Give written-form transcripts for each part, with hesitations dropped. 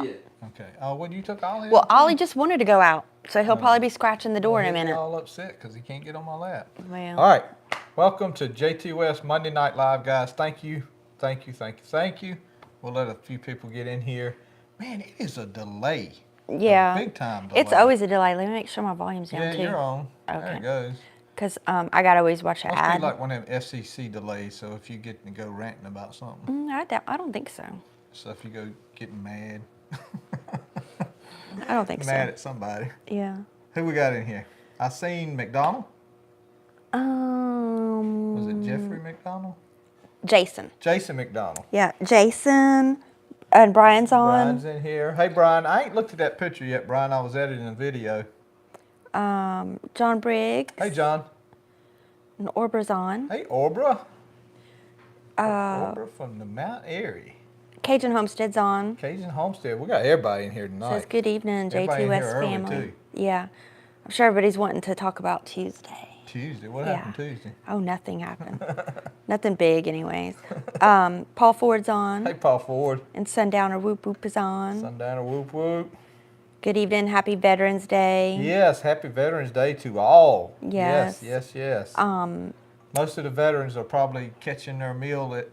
Yeah. Okay. Oh, well, you took Ollie Well, out too? Ollie just wanted to go out, so he'll probably be scratching the door in a He'll be minute. all upset because he can't get on my lap. Well. All right. Welcome to Jtwes Monday Night Live, guys. Thank you. Thank you. Thank you. Thank you. We'll let a few people get in here. Man, it is a delay. Yeah. A big time delay. It's always a delay. Let me make sure my volume's down too. Yeah, you're on. Okay. There it goes. Because I got to always watch an Must ad. be like one of them FCC delays, so if you get to go ranting about something. I don't think so. So if you go getting mad. I don't think so. Mad at somebody. Yeah. Who we got in here? I seen McDonald. Was it Jeffrey McDonald? Jason. Jason McDonald. Yeah, Jason. And Brian's on. Brian's in here. Hey, Brian. I ain't looked at that picture yet, Brian. I was editing a video. John Briggs. Hey, John. And Orbra's on. Hey, Orbra. Orbra from the Mount Airy. Cajun Homestead's on. Cajun Homestead. We got everybody in here tonight. Says good evening, Everybody in JT here West early, family. too. Yeah. I'm sure everybody's wanting to talk about Tuesday. Tuesday? What happened Tuesday? Oh, nothing happened. Nothing big, anyways. Paul Ford's on. Hey, Paul Ford. And Sundowner Whoop Whoop is on. Sundowner Whoop Whoop. Good evening. Happy Veterans Day. Yes, happy Veterans Day to all. Yes. Yes, yes, yes. Most of the veterans are probably catching their meal at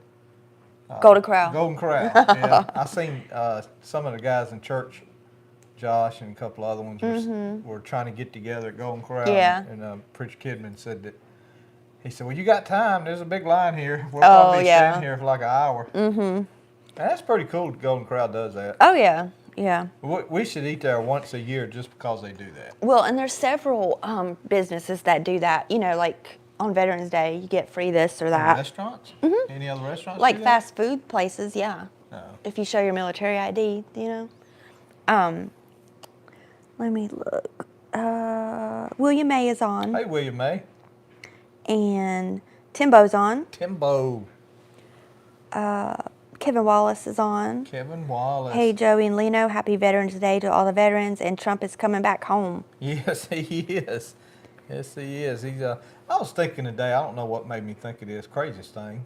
Golden Corral. Golden Corral. Yeah, I seen some of the guys in church, Josh and a couple other ones, were trying to get together at Golden Corral. Yeah. And Preacher Kidman said that. He said, "Well, you got time. There's a big line here. We'll probably be standing here for like an hour." Mm-hmm. And that's pretty cool. That Golden Corral does that. Oh yeah, yeah. We should eat there once a year just because they do that. Well, and there's several businesses that do that. You know, like on Veterans Day, you get free this or that. Restaurants? Mm-hmm. Any other restaurants? Like do that? fast food places, yeah. Oh. If you show your military ID, you know. Let me look. William May is on. Hey, William May. And Timbo's on. Timbo. Kevin Wallace is on. Kevin Wallace. Hey, Joey and Leno, happy Veterans Day to all the veterans, and Trump is coming back home. Yes, he is. Yes, he is. He's. I was thinking today, I don't know what made me think of this craziest thing.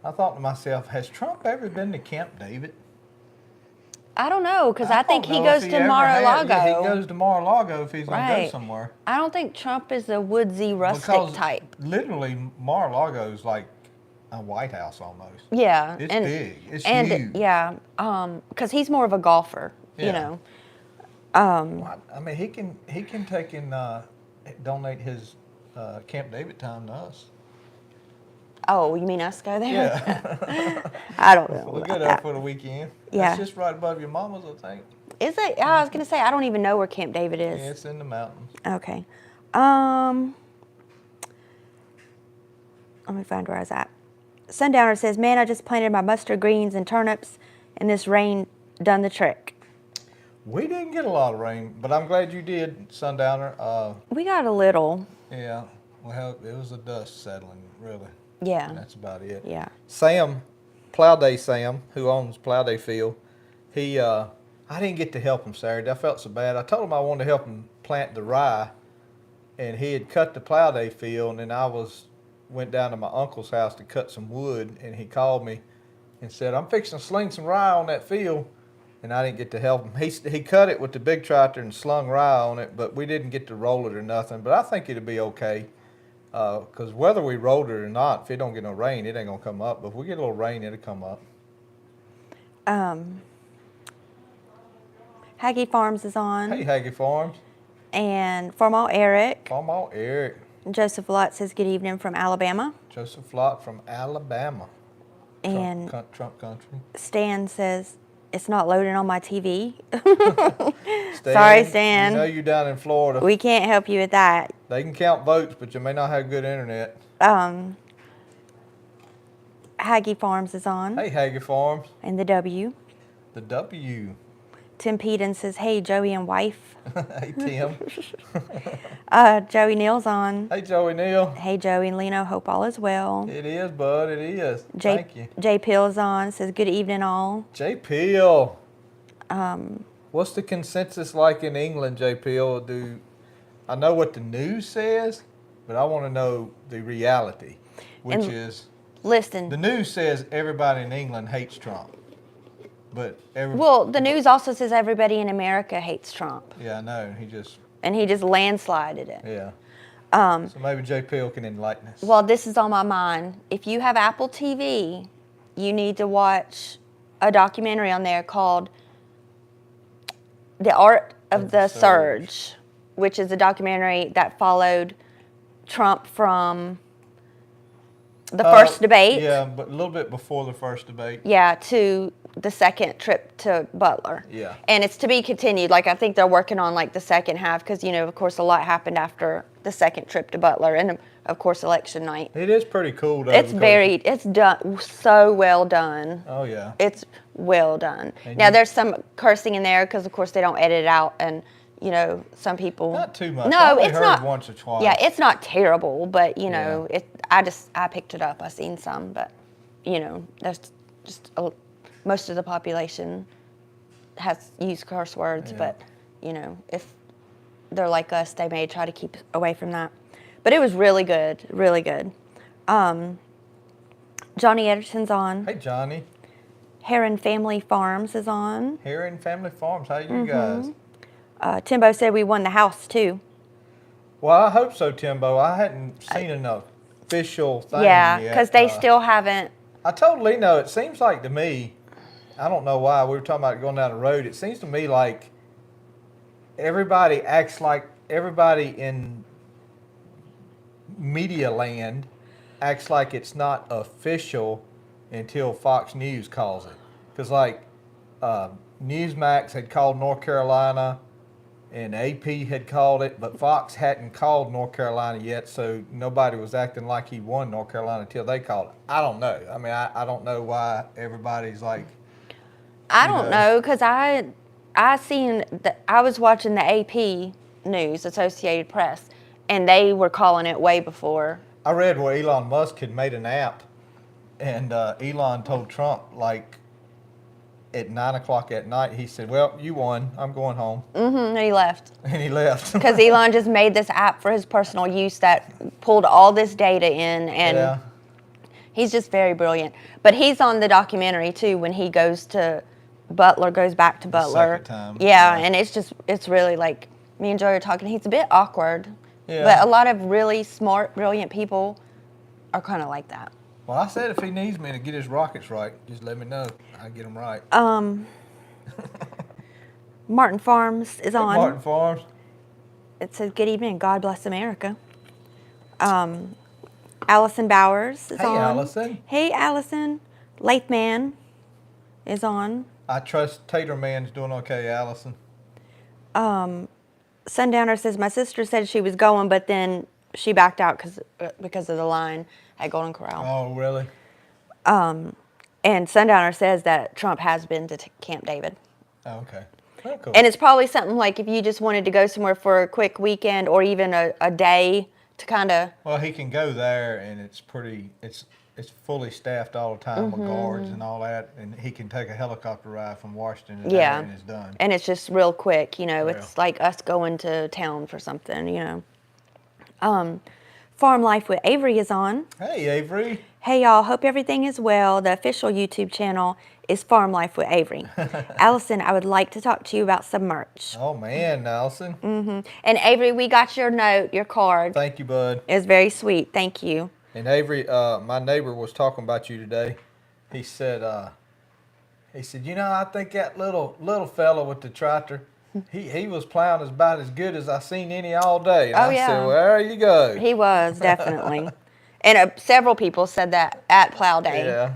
I thought to myself, has Trump ever been to Camp David? I don't know, because I think he goes to ever Mar-a-Lago. Yeah, he goes to Mar-a-Lago if he's going to go somewhere. I don't think Trump is a woodsy, rustic Because type. Literally, Mar-a-Lago is like a White House almost. Yeah. It's big. It's huge. Yeah, because he's more of a golfer, you know. Well, I mean, he can take and donate his Camp David time to us. Oh, you mean us go there? Yeah. I don't know. We'll go there for the weekend. Yeah. That's just right above your mama's, I think. Is it? I was going to say, I don't even know where Camp David is. Yeah, it's in the mountains. Okay. Let me find where I was at. Sundowner says, man, I just planted my mustard greens and turnips, and this rain done the trick. We didn't get a lot of rain, but I'm glad you did, Sundowner. We got a little. Yeah. Well, it was the dust settling, really. Yeah. And that's about it. Yeah. Sam, Plowday Sam, who owns Plowday Field, I didn't get to help him Saturday. I felt so bad. I told him I wanted to help him plant the rye, and he had cut the Plowday field, and I went down to my uncle's house to cut some wood, and he called me and said, I'm fixing to sling some rye on that field, and I didn't get to help him. He cut it with the big tractor and slung rye on it, but we didn't get to roll it or nothing, but I think it'll be okay. Because whether we rolled it or not, if it don't get no rain, it ain't going to come up. But if we get a little rain, it'll come up. Haggy Farms is on. Hey, Haggy Farms. And Farmall Eric. Farmall Eric. Joseph Lott says good evening from Alabama. Joseph Lott from Alabama. And Trump country. Stan says, it's not loading on my TV. Stan, sorry, Stan. You know you're down in Florida. We can't help you with that. They can count votes, but you may not have good internet. Haggy Farms is on. Hey, Haggy Farms. And the W. The W. Tim Peden says, hey, Joey and wife. Hey, Tim. Joey Neal's on. Hey, Joey Neal. Hey, Joey and Leno, hope all is well. It is, bud, it is. Thank you. Jay Pill's on, says good evening all. Jay Pill. What's the consensus like in England, Jay Pill? I know what the news says, but I want to know the reality, which is... Listen. The news says everybody in England hates Trump. But Well, the news also says everybody in America hates Trump. Yeah, I know. And he just landslided it. Yeah. So maybe JPL can enlighten us. Well, this is on my mind. If you have Apple TV, you need to watch a documentary on there called The Art of the Surge, which is a documentary that followed Trump from the first debate. Yeah, but a little bit before the first debate. Yeah, to the second trip to Butler. Yeah. And it's to be continued. Like, I think they're working on, like, the second half because, you know, of course, a lot happened after the second trip to Butler and, of course, election night. It is pretty cool, though. It's done so well done. Oh, yeah. It's well done. Now, there's some cursing in there because, of course, they don't edit it out and, you know, some people. Not too much. No, I only it's heard not. Once or twice. Yeah, it's not terrible, but, you know, I picked it up. I seen some, but, you know, that's just most of the population has used curse words, but, you know, if they're like us, they may try to keep away from that. But it was really good, really good. Johnny Edison's on. Hey, Johnny. Heron Family Farms is on. Heron Family Farms. How you guys? Timbo said we won the house, too. Well, I hope so, Timbo. I hadn't seen an official thing Yeah, yet. because they still haven't. I told Lino, it seems like to me, I don't know why, we were talking about going down the road, it seems to me like everybody acts like everybody in media land acts like it's not official until Fox News calls it. Because like Newsmax had called North Carolina and AP had called it, but Fox hadn't called North Carolina yet, so nobody was acting like he won North Carolina until they called it. I don't know. I mean, I don't know why everybody's like. I don't know, because I was watching the AP News, Associated Press, and they were calling it way before. I read where Elon Musk had made an app, and Elon told Trump, like, at 9 o'clock at night, he said, well, you won. I'm going home. And he left. And he left. Because Elon just made this app for his personal use that pulled all this data in, and he's just very brilliant. But he's on the documentary, too, when he goes to Butler, goes back to Butler. Second time. Yeah, and it's really like, me and Joey are talking, he's a bit awkward. Yeah. But a lot of really smart, brilliant people are kind of like that. Well, I said if he needs me to get his rockets right, just let me know. I'll get them right. Martin Farms is on. Martin Farms. It says, good evening, God bless America. Allison Bowers is on. Hey, Allison. Hey, Allison. Lathman is on. I trust Tater Man's doing okay, Allison. Sundowner says, my sister said she was going, but then she backed out because of the line at Golden Corral. Oh, really? And Sundowner says that Trump has been to Camp David. Oh, okay. Oh, cool. And it's probably something like if you just wanted to go somewhere for a quick weekend or even a day to kind of. Well, he can go there, and it's fully staffed all the time with guards and all that, and he can take a helicopter ride from Washington to there and it's done. And it's just real quick, you know. It's like us going to town for something, you know. Farm Life with Avery is on. Hey, Avery. Hey, y'all. Hope everything is well. The official YouTube channel is Farm Life with Avery. Allison, I would like to talk to you about some merch. Oh, man, Allison. And Avery, we got your note, your card. Thank you, bud. It's very sweet. Thank you. And Avery, my neighbor was talking about you today. He said, you know, I think that little fella with the tractor, he was plowing about as good as I seen any all day. And I said, well, there you go. He was, definitely. And several people said that at plow day. Yeah.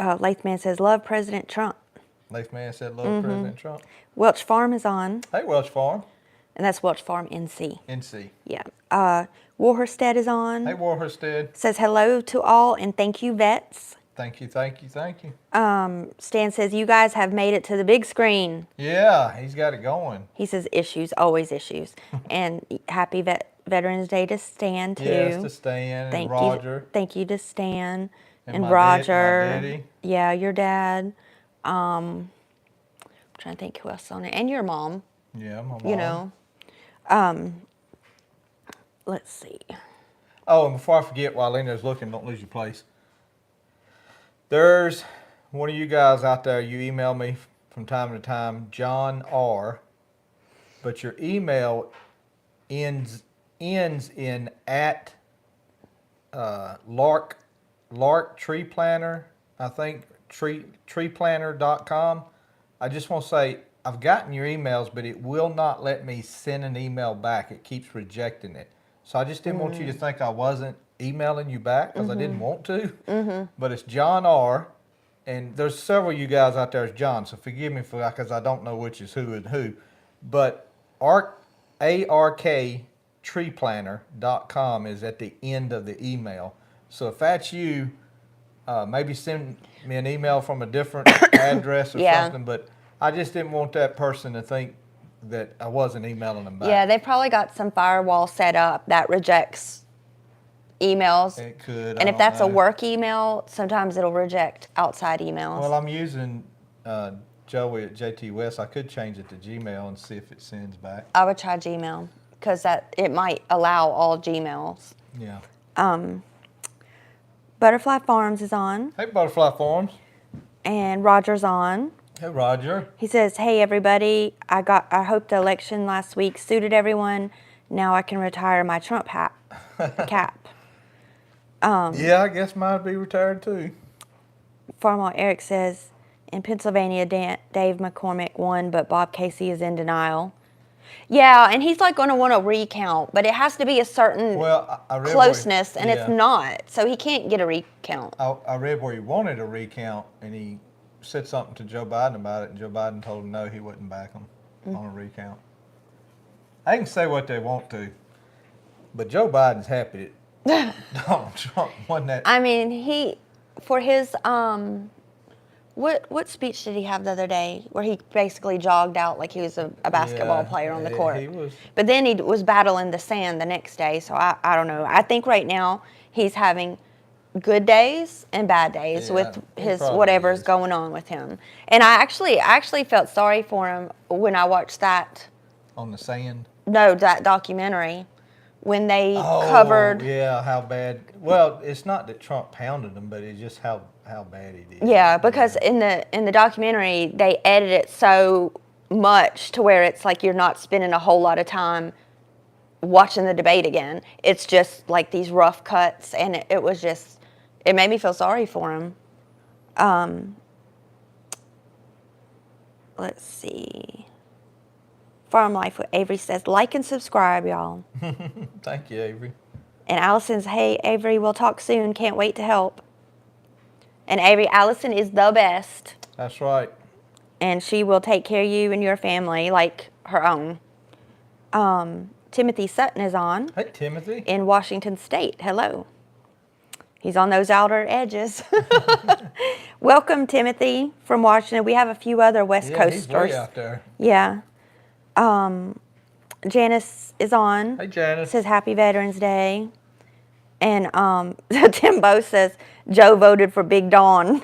Lathman says, love President Trump. Lathman said, love President Trump. Welch Farm is on. Hey, Welch Farm. And that's Welch Farm, NC. NC. Yeah. Warherstead is on. Hey, Warherstead. Says hello to all and thank you, vets. Thank you, thank you, thank you. Stan says, you guys have made it to the big screen. Yeah, he's got it going. He says issues, always issues. And happy Veterans Day to Stan, too. Yes, to Stan and Roger. Thank you to Stan and my Roger. my daddy. Yeah, your dad. I'm trying to think who else on it. And your mom. Yeah, my mom. You know. Let's see. Oh, and before I forget, while Lena's looking, don't lose your place. There's one of you guys out there, you email me from time to time, John R., but your email ends in at Lark Tree Planner, I think, treeplanner.com. I just want to say, I've gotten your emails, but it will not let me send an email back. It keeps rejecting it. So I just didn't want you to think I wasn't emailing you back because I didn't want to. But it's John R. And there's several of you guys out there as John, so forgive me for that because I don't know which is who and who. But ARK treeplanner.com is at the end of the email. So if that's you, maybe send me an email from a different address or something. But I just didn't want that person to think that I wasn't emailing them back. Yeah, they probably got some firewall set up that rejects emails. It could. And if that's a work email, sometimes it'll reject outside emails. Well, I'm using Joey at Jtwes. I could change it to Gmail and see if it sends back. I would try Gmail because it might allow all Gmails. Yeah. Butterfly Farms is on. Hey, Butterfly Farms. And Roger's on. Hey, Roger. He says, "Hey everybody, I hope the election last week suited everyone. Now I can retire my Trump cap." Yeah, I guess mine would be retired too. Farmall Eric says, "In Pennsylvania, Dave McCormick won, but Bob Casey is in denial." Yeah, and he's like going to want a recount, but it has to be a certain I read closeness, and it's not, so he can't get a recount. I read where he wanted a recount, and he said something to Joe Biden about it, and Joe Biden told him no, he wouldn't back him on a recount. They can say what they want to, but Joe Biden's happy that Donald Trump won that. I mean, for his what speech did he have the other day where he basically jogged out like he was a basketball player on the court? He was. But then he was battling the sand the next day, so I don't know. I think right now he's having good days and bad days with his whatever's going on with him. And I actually felt sorry for him when I watched that. On the sand? No, that documentary. When they covered. Yeah, how bad. Well, it's not that Trump pounded him, but it's just how bad he did. Yeah, because in the documentary they edit it so much to where it's like you're not spending a whole lot of time watching the debate again. It's just like these rough cuts, and it was just, it made me feel sorry for him. Let's see. Farm Life with Avery says, "Like and subscribe, y'all." Thank you, Avery. And Allison's, "Hey, Avery, we'll talk soon. Can't wait to help." And Avery, Allison is the best. That's right. And she will take care of you and your family like her own. Timothy Sutton is on. Hey, Timothy. In Washington State. Hello. He's on those outer edges. Welcome, Timothy, from Washington. We have a few other West Coasters. He's way out there. Yeah. Janice is on. Hey, Janice. Says Happy Veterans Day. And Timbo says Joe voted for Big Dawn.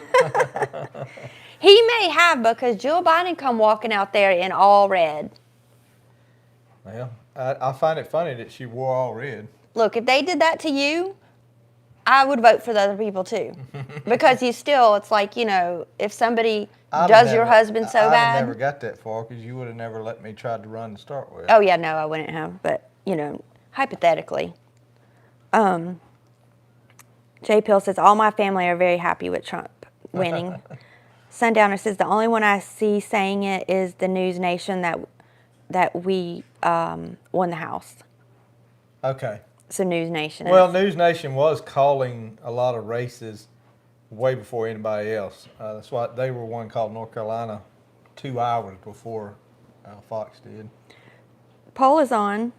He may have, because Jill Biden come walking out there in all red. Well, I find it funny that she wore all red. Look, if they did that to you, I would vote for the other people too. Because it's like, if somebody does your husband so bad. I never got that far because you would have never let me try to run to start with. Oh, yeah, no, I wouldn't have. But, hypothetically. J. Pill says, "All my family are very happy with Trump winning." Sundowner says, "The only one I see saying it is the News Nation that we won the House." Okay. So News Nation. Well, News Nation was calling a lot of races way before anybody else. That's why they were one called North Carolina 2 hours before Fox did. Paul is on.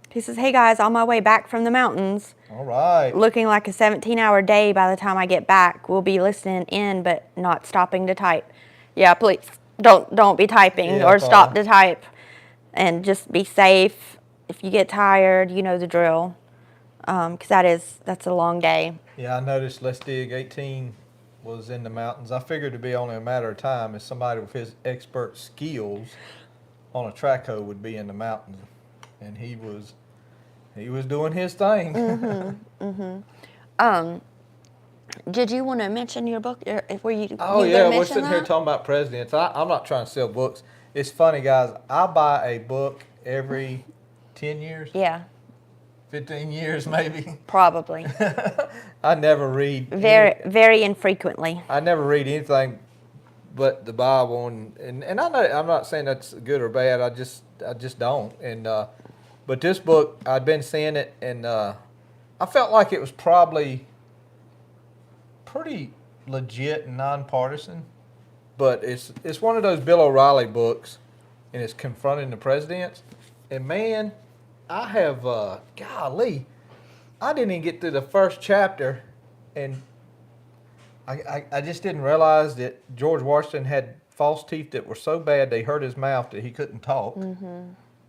He says, "Hey guys, on my way back from the mountains. All right. Looking like a 17-hour day by the time I get back. We'll be listening in, but not stopping to type." Yeah, please don't be typing or stop to type, and just be safe. If you get tired, you know the drill, because that's a long day. Yeah, I noticed Let's Dig 18 was in the mountains. I figured it'd be only a matter of time if somebody with his expert skills on a track hoe would be in the mountains, and he was doing his thing. Did you want to mention your book? Were you? Oh, you yeah, gonna we're mention sitting here that? talking about presidents. I'm not trying to sell books. It's funny, guys. I buy a book every 10 years, Yeah, 15 years maybe. probably. I never read Very infrequently. I never read anything but the Bible, and I know I'm not saying that's good or bad. I just don't. And but this book, I'd been seeing it, and I felt like it was probably pretty legit and nonpartisan. But it's one of those Bill O'Reilly books, and it's confronting the presidents. And man, I have golly, I didn't even get through the first chapter, and I just didn't realize that George Washington had false teeth that were so bad they hurt his mouth that he couldn't talk.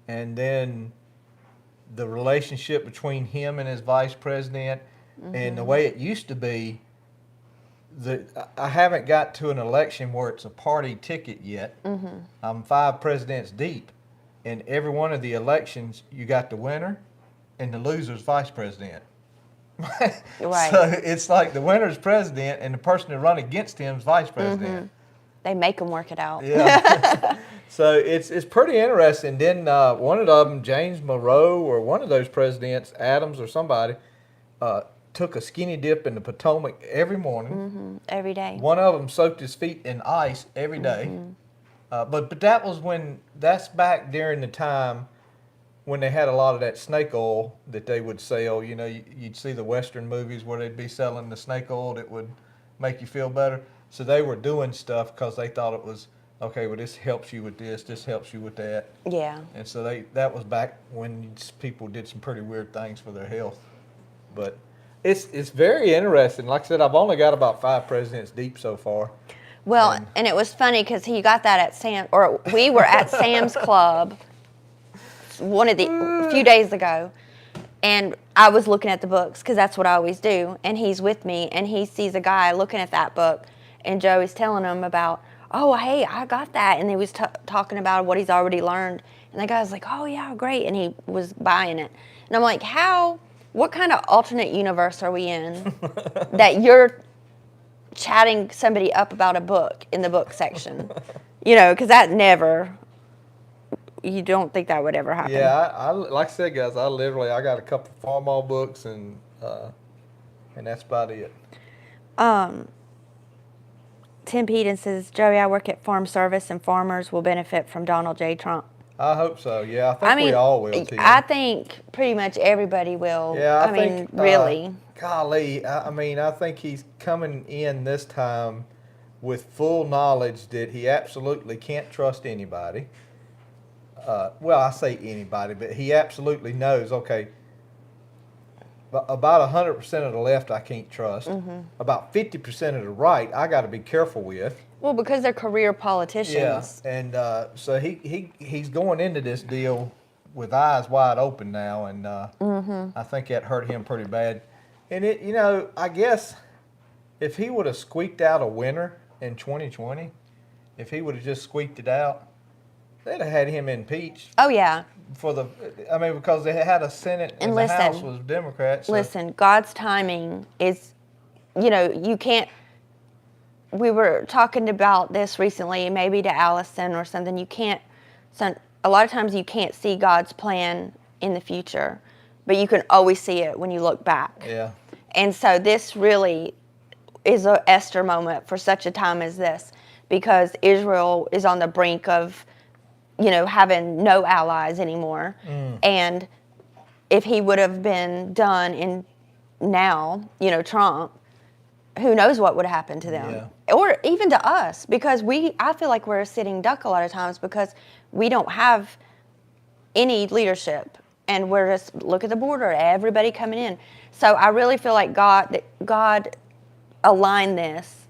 And then the relationship between him and his vice president, and the way it used to be. I haven't got to an election where it's a party ticket yet. I'm 5 presidents deep. In every one of the elections, you got the winner and the loser's vice president. Right. So it's like the winner's president and the person that run against him is vice president. They make them work it out. Yeah. So it's pretty interesting. Then one of them, James Monroe, or one of those presidents, Adams or somebody, took a skinny dip in the Potomac every morning. Every day. One of them soaked his feet in ice every day. But that was that's back during the time when they had a lot of that snake oil that they would sell. You know, you'd see the Western movies where they'd be selling the snake oil that would make you feel better. So they were doing stuff because they thought it was, okay, well, this helps you with this helps you with that. Yeah. And so that was back when people did some pretty weird things for their health. But it's very interesting. Like I said, I've only got about 5 presidents deep so far. Well, and it was funny because he got that at we were at Sam's Club a few days ago, and I was looking at the books because that's what I always do. And he's with me, and he sees a guy looking at that book, and Joey's telling him about, oh, hey, I got that, and he was talking about what he's already learned, and the guy's like, oh yeah, great, and he was buying it, and I'm like, what kind of alternate universe are we in that you're chatting somebody up about a book in the book section? You know, because you don't think that would ever happen. Yeah, I like I said, guys, I got a couple of Farmall books, and that's about it. Tim Peden says, Joey, I work at Farm Service, and farmers will benefit from Donald J. Trump. I hope so. Yeah, I think we all will, Tim. I think pretty much everybody will. Yeah, I mean, think, really. Golly, I think he's coming in this time with full knowledge that he absolutely can't trust anybody. Well, I say anybody, but he absolutely knows, okay, about 100% of the left I can't trust. About 50% of the right I got to be careful with. Well, because they're career politicians. Yeah, and so he's going into this deal with eyes wide open now, and I think that hurt him pretty bad. And I guess if he would have squeaked out a winner in 2020, if he would have just squeaked it out, they'd have had him impeached. Oh yeah. Because they had a Senate and the House was Democrats. So. Listen, God's timing is, you can't. We were talking about this recently, maybe to Allison or something. A lot of times you can't see God's plan in the future, but you can always see it when you look back. Yeah. And so this really is an Esther moment for such a time as this, because Israel is on the brink of, having no allies anymore. And if he would have been done in now, Trump, who knows what would happen to them. Yeah. Or even to us, because I feel like we're a sitting duck a lot of times because we don't have any leadership, and we're just, look at the border, everybody coming in. So I really feel like God aligned this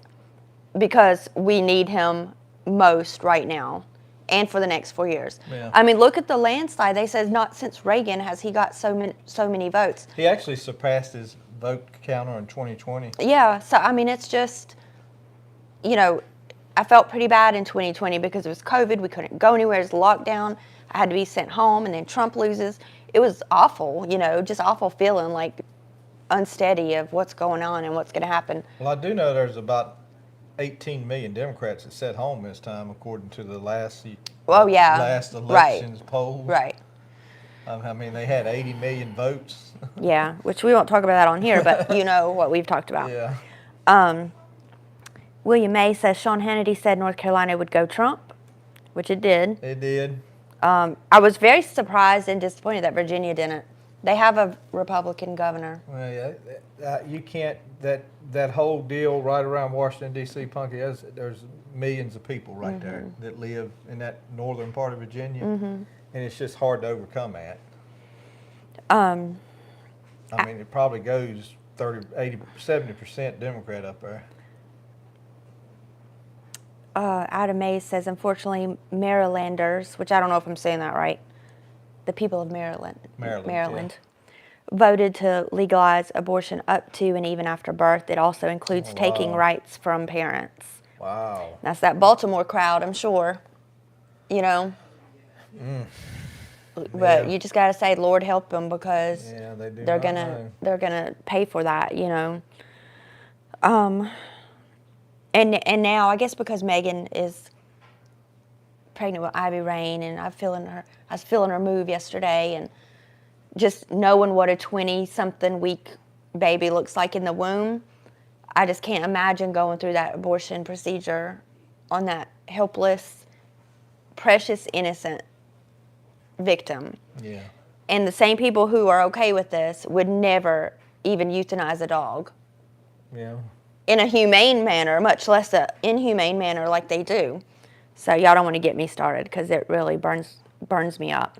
because we need him most right now and for the next 4 years. Yeah. I mean, look at the landslide. They said not since Reagan has he got so many votes. He actually surpassed his vote counter in 2020. Yeah, so I mean, it's just, I felt pretty bad in 2020 because it was COVID. We couldn't go anywhere. It was lockdown. I had to be sent home, and then Trump loses. It was awful, just awful feeling like unsteady of what's going on and what's going to happen. Well, I do know there's about 18 million Democrats that sat home this time, according to the last elections polls. Right. I mean, they had 80 million votes. Yeah, which we won't talk about that on here, but you know what we've talked about. Yeah. William May says Sean Hannity said North Carolina would go Trump, which it did. It did. I was very surprised and disappointed that Virginia didn't. They have a Republican governor. Well, yeah, you can't, that whole deal right around Washington, D.C., Punky, there's millions of people right there that live in that northern part of Virginia, and it's just hard to overcome that. I mean, it probably goes 30, 80, 70% Democrat up there. Adam Mays says, unfortunately, Marylanders, which I don't know if I'm saying that right, the people of Maryland, Yeah. voted to legalize abortion up to and even after birth. It also includes taking rights from parents. Wow. That's that Baltimore crowd, I'm sure, you know. But you just got to say, Lord help them, because they're gonna pay for that, you know. And now I guess because Megan is pregnant with Ivy Rain, and I was feeling her move yesterday, and just knowing what a 20-something week baby looks like in the womb, I just can't imagine going through that abortion procedure on that helpless, precious, innocent victim. Yeah. And the same people who are okay with this would never even euthanize a dog. Yeah. In a humane manner, much less an inhumane manner like they do. So y'all don't want to get me started, because it really burns me up.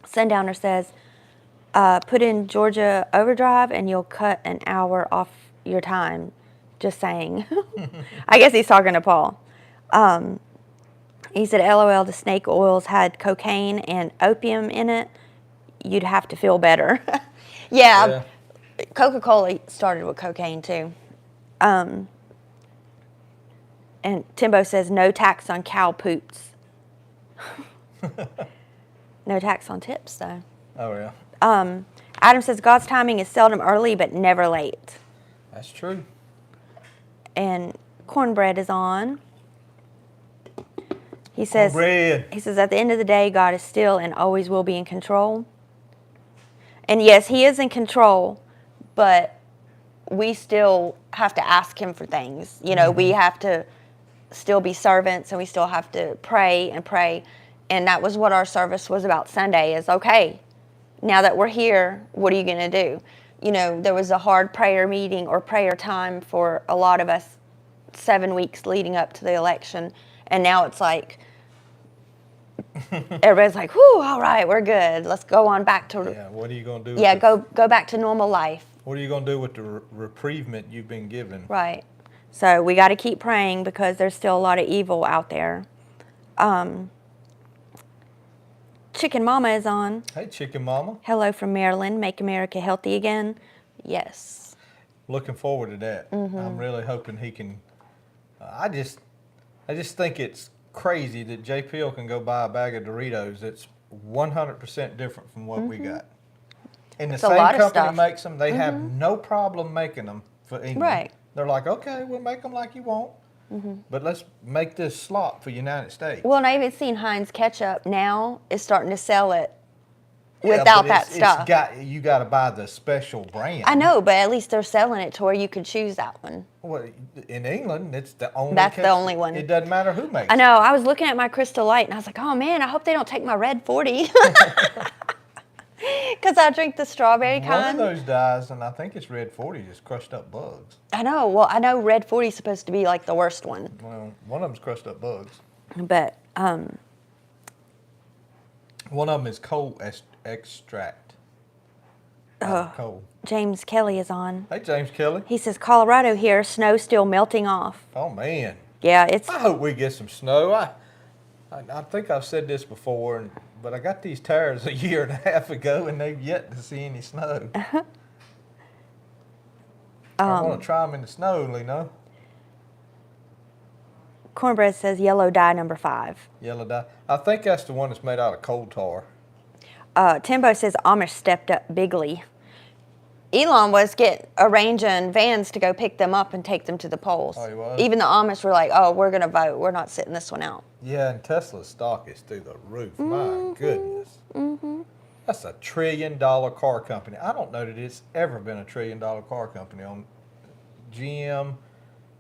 Sundowner says, put in Georgia overdrive and you'll cut an hour off your time. Just saying. I guess he's talking to Paul. He said, LOL, the snake oils had cocaine and opium in it. You'd have to feel better. Yeah. Coca-Cola started with cocaine too. And Timbo says, no tax on cow poops. No tax on tips, though. Oh, yeah. Adam says, God's timing is seldom early, but never late. That's true. And Cornbread is on. He says, at the end of the day, God is still and always will be in control. And yes, he is in control, but we still have to ask him for things. You know, we have to still be servants, and we still have to pray and pray. And that was what our service was about Sunday, is, okay, now that we're here, what are you going to do? You know, there was a hard prayer meeting or prayer time for a lot of us 7 weeks leading up to the election. And now it's like, everybody's like, whew, all right, we're good. Let's go on back to... Yeah, what are you going to do? Yeah, go back to normal life. What are you going to do with the reprievement you've been given? Right. So we got to keep praying, because there's still a lot of evil out there. Chicken Mama is on. Hey, Chicken Mama. Hello from Maryland. Make America healthy again. Yes. Looking forward to that. I'm really hoping he can... I just think it's crazy that JPL can go buy a bag of Doritos that's 100% different from what we got. And the same company makes them. They have no problem making them for England. Right. They're like, okay, we'll make them like you want, but let's make this slop for United States. Well, and I even seen Heinz ketchup now is starting to sell it without that stuff. You got to buy the special brand. I know, but at least they're selling it to where you could choose that one. Well, in England, it's the only. That's the only one. It doesn't matter who makes it. I know. I was looking at my Crystal Light, and I was like, oh man, I hope they don't take my Red 40. Because I drink the strawberry kind. One of those dyes, and I think it's Red 40, just crushed up bugs. I know. Well, I know Red 40 is supposed to be like the worst one. Well, one of them's crushed up bugs. But one of them is coal extract. Coal. James Kelly is on. Hey, James Kelly. He says, Colorado here, snow still melting off. Oh man. Yeah, it's. I hope we get some snow. I think I've said this before, but I got these tires a year and a half ago, and they've yet to see any snow. I want to try them in the snow, Lino. Cornbread says yellow dye number 5. Yellow dye. I think that's the one that's made out of coal tar. Timbo says Amish stepped up bigly. Elon was arranging vans to go pick them up and take them to the polls. Oh, he was? Even the Amish were like, oh, we're going to vote. We're not sitting this one out. Yeah, and Tesla's stock is through the roof. My goodness. That's $1 trillion car company. I don't know that it's ever been $1 trillion car company. On GM,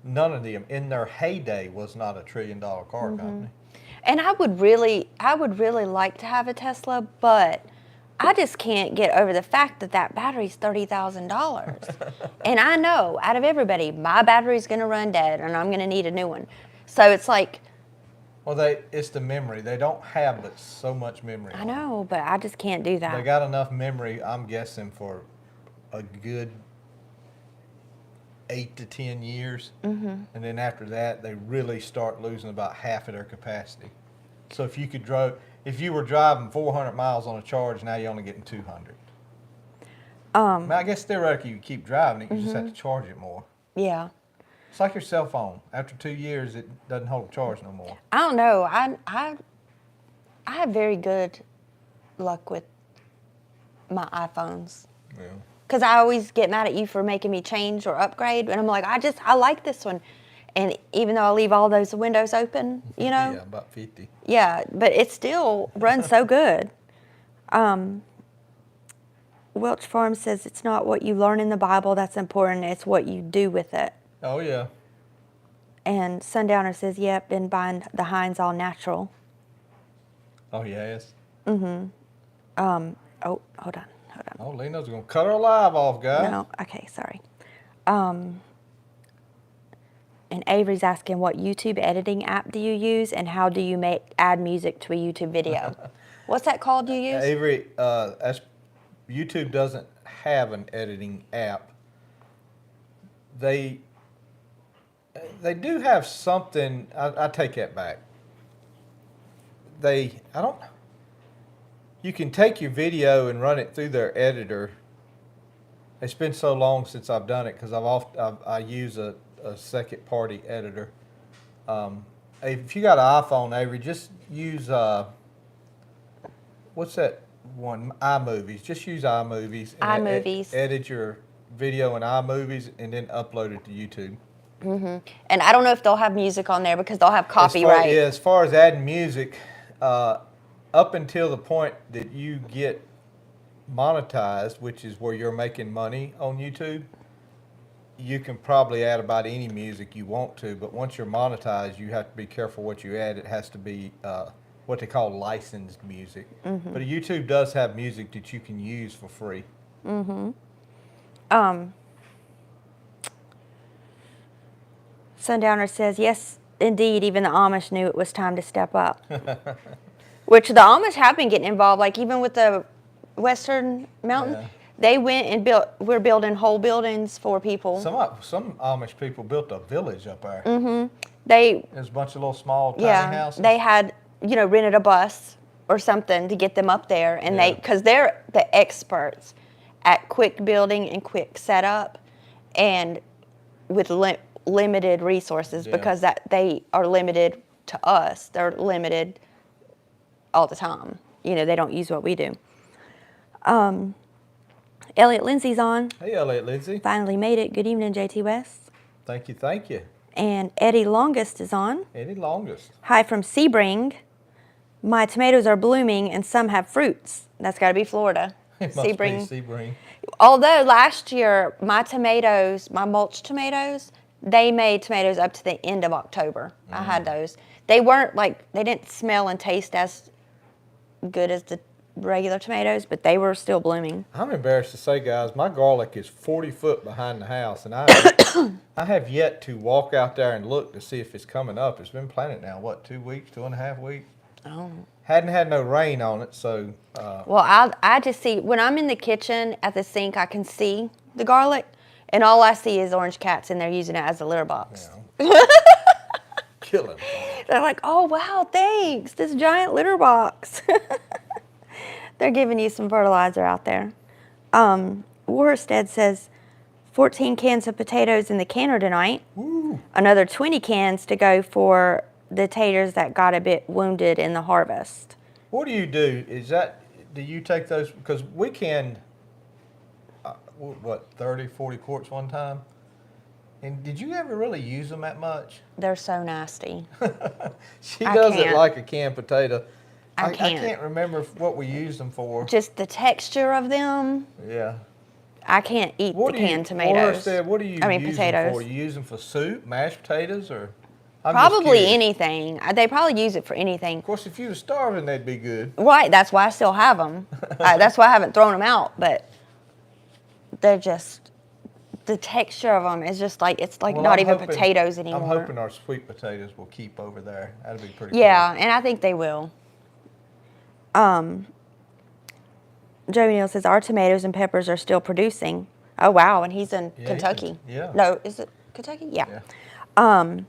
none of them in their heyday was not $1 trillion car company. And I would really like to have a Tesla, but I just can't get over the fact that that battery's $30,000. And I know, out of everybody, my battery's going to run dead, and I'm going to need a new one. So it's like... Well, it's the memory. They don't have but so much memory. I know, but I just can't do that. They got enough memory, I'm guessing, for a good 8 to 10 years. And then after that, they really start losing about half of their capacity. So if you were driving 400 miles on a charge, now you're only getting 200. I mean, I guess theoretically you keep driving it, you just have to charge it more. Yeah. It's like your cell phone. After 2 years, it doesn't hold a charge no more. I don't know. I have very good luck with my iPhones. Yeah. Because I always get mad at you for making me change or upgrade. And I'm like, I like this one. And even though I leave all those windows open, you know? Yeah, about 50. Yeah, but it still runs so good. Welch Farm says it's not what you learn in the Bible that's important, it's what you do with it. Oh, yeah. And Sundowner says, yep, been buying the Heinz all natural. Oh, yes. Oh, hold on. Oh, Leno's going to cut her live off, guys. No, okay, sorry. And Avery's asking, what YouTube editing app do you use, and how do you add music to a YouTube video? What's that called you use? Avery, YouTube doesn't have an editing app. They do have something. I take that back. You can take your video and run it through their editor. It's been so long since I've done it because I use a second party editor. If you got an iPhone, Avery, just use what's that one? iMovies. Just use iMovies. And iMovies. Edit your video in iMovies and then upload it to YouTube. And I don't know if they'll have music on there because they'll have copyright. As far as adding music, up until the point that you get monetized, which is where you're making money on YouTube, you can probably add about any music you want to, but once you're monetized, you have to be careful what you add. It has to be what they call licensed music. But YouTube does have music that you can use for free. Sundowner says, yes, indeed, even the Amish knew it was time to step up. Which the Amish have been getting involved, like even with the Western Mountain. Yeah. They went and we're building whole buildings for people. Some Amish people built a village up there. There's a bunch of little small tiny houses. They had, rented a bus or something to get them up there. And because they're the experts at quick building and quick setup and with limited resources because they are limited to us. They're limited all the time. They don't use what we do. Elliot Lindsay's on. Hey, Elliot Lindsay. Finally made it. Good evening, Jtwes. Thank you. And Eddie Longest is on. Eddie Longest. Hi from Sebring. My tomatoes are blooming and some have fruits. That's got to be Florida. It must be Sebring. Although last year, my mulch tomatoes, they made tomatoes up to the end of October. I had those. They weren't they didn't smell and taste as good as the regular tomatoes, but they were still blooming. I'm embarrassed to say, guys, my garlic is 40 foot behind the house, and I have yet to walk out there and look to see if it's coming up. It's been planted now, 2 weeks, 2.5 weeks? Oh. Hadn't had no rain on it, so... Well, I just see, when I'm in the kitchen at the sink, I can see the garlic, and all I see is orange cats, and they're using it as a litter box. Yeah. Killing. They're like, oh, wow, thanks, this giant litter box. They're giving you some fertilizer out there. Warstead says 14 cans of potatoes in the canner tonight. Woo. Another 20 cans to go for the taters that got a bit wounded in the harvest. What do you do? do you take those, because we canned, what, 30, 40 quarts one time? And did you ever really use them that much? They're so nasty. She I does it can't. like a canned potato. I I can't. can't remember what we used them for. Just the texture of them. Yeah. I can't eat the canned tomatoes. What do you I mean, use potatoes. them for? You use them for soup, mashed potatoes, or? I'm just Probably curious. anything. They probably use it for anything. Of course, if you were starving, they'd be good. Right. That's why I still have them. That's why I haven't thrown them out. But they're just, the texture of them is just like, it's like Well, not I'm even hoping- potatoes anymore. I'm hoping our sweet potatoes will keep over there. That'd be pretty Yeah, and I think they will. Joe Neal says our tomatoes and peppers are still producing. Oh wow, and he's in Yeah, Kentucky. yeah. No, is it Kentucky? cool. Yeah.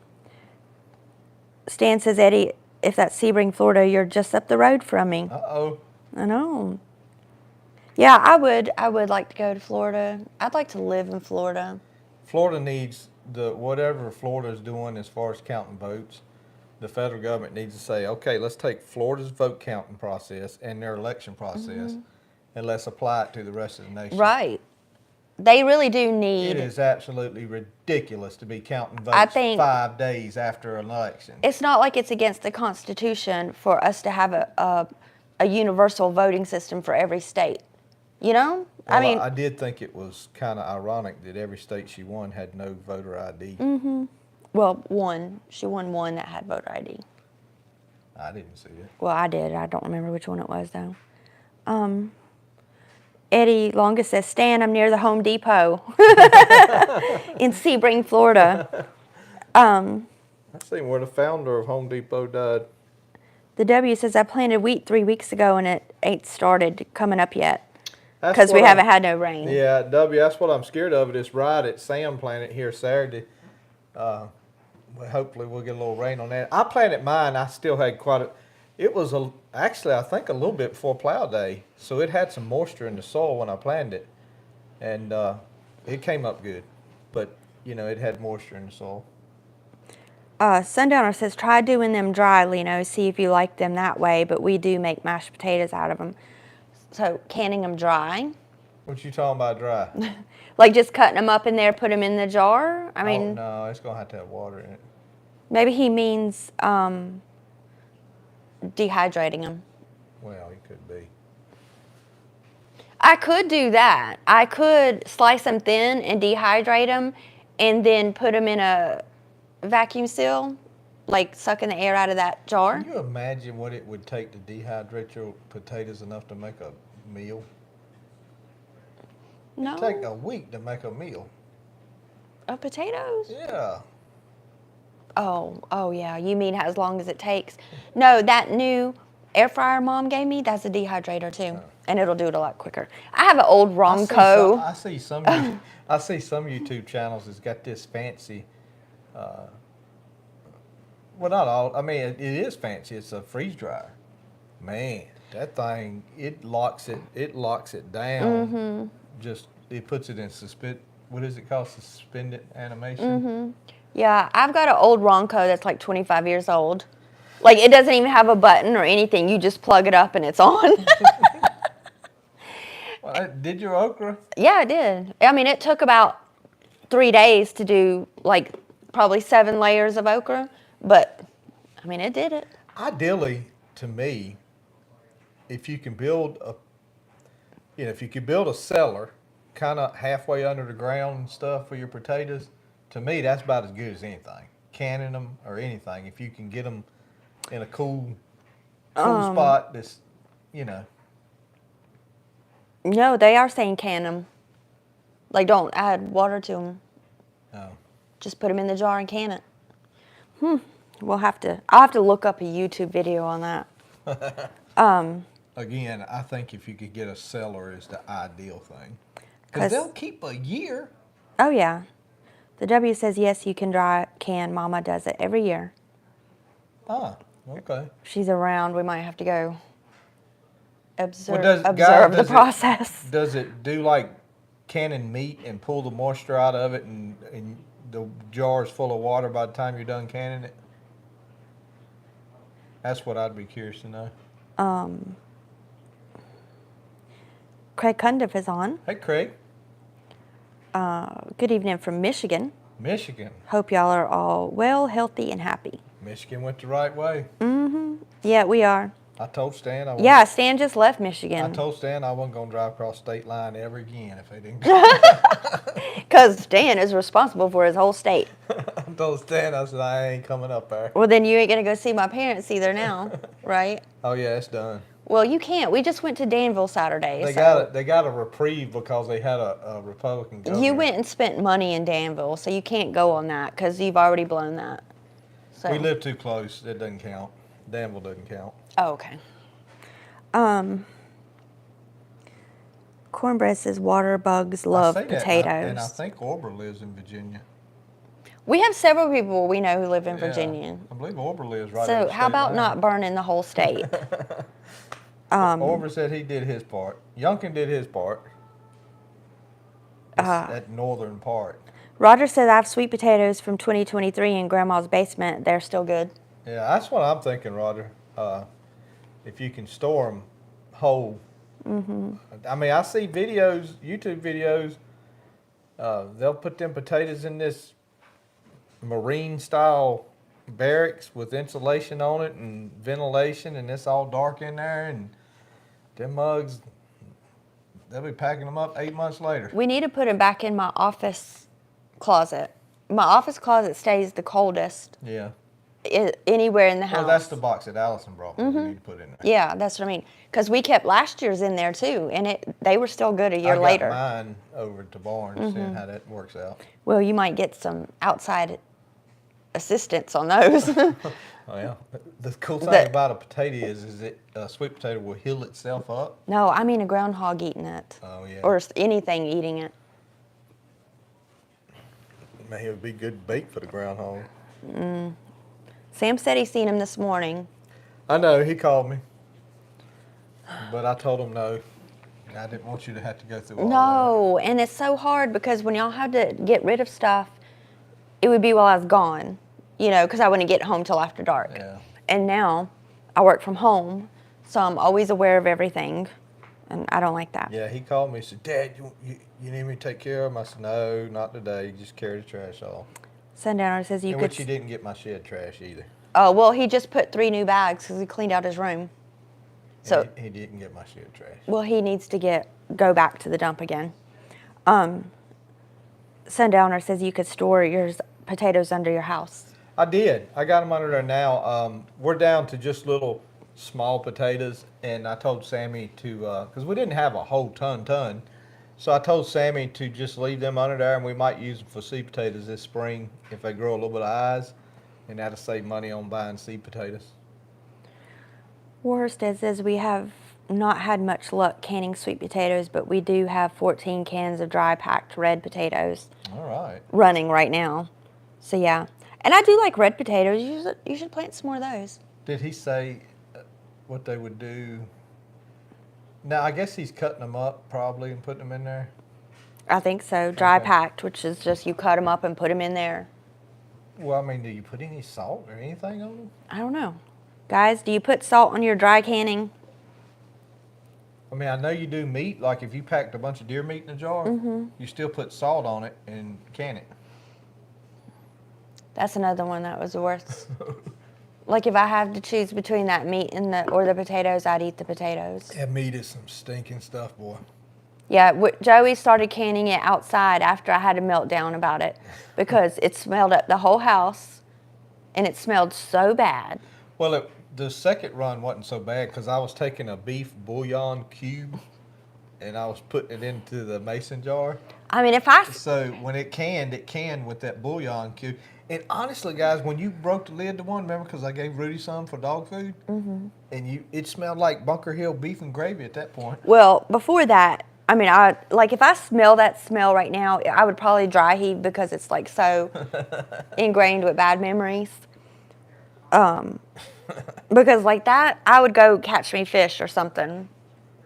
Stan says, Eddie, if that's Sebring, Florida, you're just up the road from me. Uh-oh. I know. Yeah, I would like to go to Florida. I'd like to live in Florida. Florida needs whatever Florida's doing as far as counting votes. The federal government needs to say, okay, let's take Florida's vote counting process and their election process, and let's apply it to the rest of the nation. Right. They really do need. It is absolutely ridiculous to be counting votes I think 5 days after an election. It's not like it's against the Constitution for us to have a universal voting system for every state. You know? Well, I mean, I did think it was kind of ironic that every state she won had no voter ID. well, one. She won one that had voter ID. I didn't see it. Well, I did. I don't remember which one it was, though. Eddie Longus says, Stan, I'm near the Home Depot in Sebring, Florida. I seen where the founder of Home Depot died. The W says, I planted wheat 3 weeks ago and it ain't started coming up yet That's because we what haven't had no rain. Yeah, W, that's what I'm scared of, this ride at Sam planted here Saturday. Hopefully we'll get a little rain on that. I planted mine, I still had it was actually I think a little bit before plow day, so it had some moisture in the soil when I planted it, and it came up good, but you know, it had moisture in the soil. Sundowner says, try doing them dry, Leno, see if you like them that way, but we do make mashed potatoes out of them. So canning them dry? What you talking about dry? Like just cutting them up in there, put them in the jar? I mean, oh, no, it's going to have water in it. maybe he means dehydrating them. Well, it could be. I could do that. I could slice them thin and dehydrate them and then put them in a vacuum seal, like sucking the air out of that jar. Can you imagine what it would take to dehydrate your potatoes enough to make a meal? No. It'd take a week to make a meal. Of potatoes? Yeah. Oh yeah. You mean as long as it takes? No, that new air fryer Mom gave me, that's a dehydrator too, and it'll do it a lot quicker. I have an old Ronco. I see some YouTube channels that's got this fancy. Well, not all. I mean, it is fancy. It's a freeze dryer. Man, that thing, it locks it down. Just it puts it in what is it called? Suspended animation. Yeah, I've got an old Ronco that's like 25 years old. Like it doesn't even have a button or anything. You just plug it up and it's on. Well, did your okra? Yeah, it did. I mean, it took about 3 days to do like probably 7 layers of okra, but I mean, it did it. Ideally, to me, if you can build a cellar kind of halfway under the ground and stuff for your potatoes, to me, that's about as good as anything. Canning them or anything, if you can get them in a cool spot that's, you know. No, they are saying can them. Like, don't add water to them. No. Just put them in the jar and can it. I'll have to look up a YouTube video on that. Again, I think if you could get a cellar is the ideal thing. Because they'll keep a year. Oh, yeah. The W says, yes, you can dry can. Mama does it every year. Ah, okay. If she's around, we might have to go observe the does process. Does it do like canning meat and pull the moisture out of it and the jar's full of water by the time you're done canning it? That's what I'd be curious to know. Craig Cundiff is on. Hey, Craig. Good evening from Michigan. Michigan. Hope y'all are all well, healthy, and happy. Michigan went the right way. Mm-hmm. Yeah, we are. I told Stan I wasn't. Yeah, Stan just left Michigan. I told Stan I wasn't going to drive across state line ever again if they didn't. Because Stan is responsible for his whole state. I told Stan, I said, I ain't coming up there. Well, then you ain't going to go see my parents either now, right? Oh, yeah, it's done. Well, you can't. We just went to Danville Saturday. They got a reprieve because they had a Republican governor. You went and spent money in Danville, so you can't go on that because you've already blown that. So. We live too close. It doesn't count. Danville doesn't count. Oh, okay. Cornbread says water bugs love potatoes. And I think Orber lives in Virginia. We have several people we know who live in Virginia. I believe Orber lives right So over the how about state line. not burning the whole state? Orber said he did his part. Youngkin did his part. That northern part. Roger said I have sweet potatoes from 2023 in Grandma's basement. They're still good. Yeah, that's what I'm thinking, Roger. If you can store them whole. Mm-hmm. I mean, I see videos, YouTube videos. They'll put them potatoes in this marine-style barracks with insulation on it and ventilation, and it's all dark in there. And them mugs, they'll be packing them up 8 months later. We need to put them back in my office closet. My office closet stays the coldest. Yeah. Anywhere in the house. Well, that's the box that Allison brought me. We need to put in there. Yeah, that's what I mean. Because we kept last year's in there too, and they were still good a year later. I got mine over to Barnes, seeing how that works out. Well, you might get some outside assistance on those. Oh yeah. The cool thing about a potato is that a sweet potato will heal itself up. No, I mean a groundhog eating it. Oh yeah. Or anything eating it. Man, it would be good bait for the groundhog. Sam said he seen him this morning. I know, he called me. But I told him no. I didn't want you to have to go through all No, and it's so hard because when y'all had to get rid of stuff, it would be while I was gone, because I wouldn't get home till after dark. Yeah. And now I work from home, so I'm always aware of everything, and I don't like that. Yeah, he called me and said, Dad, you need me to take care of him? I said, no, not today. Just carry the trash off. Sundowner says you could. Which he didn't get my shed trash either. Oh, well, he just put 3 new bags because he cleaned out his room. So he didn't get my shed trash. Well, he needs to go back to the dump again. Sundowner says you could store your potatoes under your house. I did. I got them under there now. We're down to just little small potatoes, and I told Sammy to, because we didn't have a whole ton. So I told Sammy to just leave them under there, and we might use them for seed potatoes this spring if they grow a little bit of eyes, and that'll save money on buying seed potatoes. Warstead says we have not had much luck canning sweet potatoes, but we do have 14 cans of dry packed red potatoes. All right. Running right now. So yeah. And I do like red potatoes. You should plant some more of those. Did he say what they would do? Now, I guess he's cutting them up probably and putting them in there. I think so. Dry packed, which is just you cut them up and put them in there. Well, I mean, do you put any salt or anything on them? I don't know. Guys, do you put salt on your dry canning? I mean, I know you do meat. Like if you packed a bunch of deer meat in a jar, you still put salt on it and can it. That's another one that was the worst. Like if I have to choose between that meat and or the potatoes, I'd eat the potatoes. Yeah, meat is some stinking stuff, boy. Yeah, Joey started canning it outside after I had a meltdown about it because it smelled up the whole house, and it smelled so bad. Well, the second run wasn't so bad because I was taking a beef bouillon cube and I was putting it into the mason jar. I mean, So when it canned with that bouillon cube. And honestly, guys, when you broke the lid to one, remember, because I gave Rudy some for dog food, and it smelled like Bunker Hill beef and gravy at that point. Well, before that, I mean, if I smell that smell right now, I would probably dry heave because it's like so ingrained with bad memories. Because like that, I would go catch me fish or something.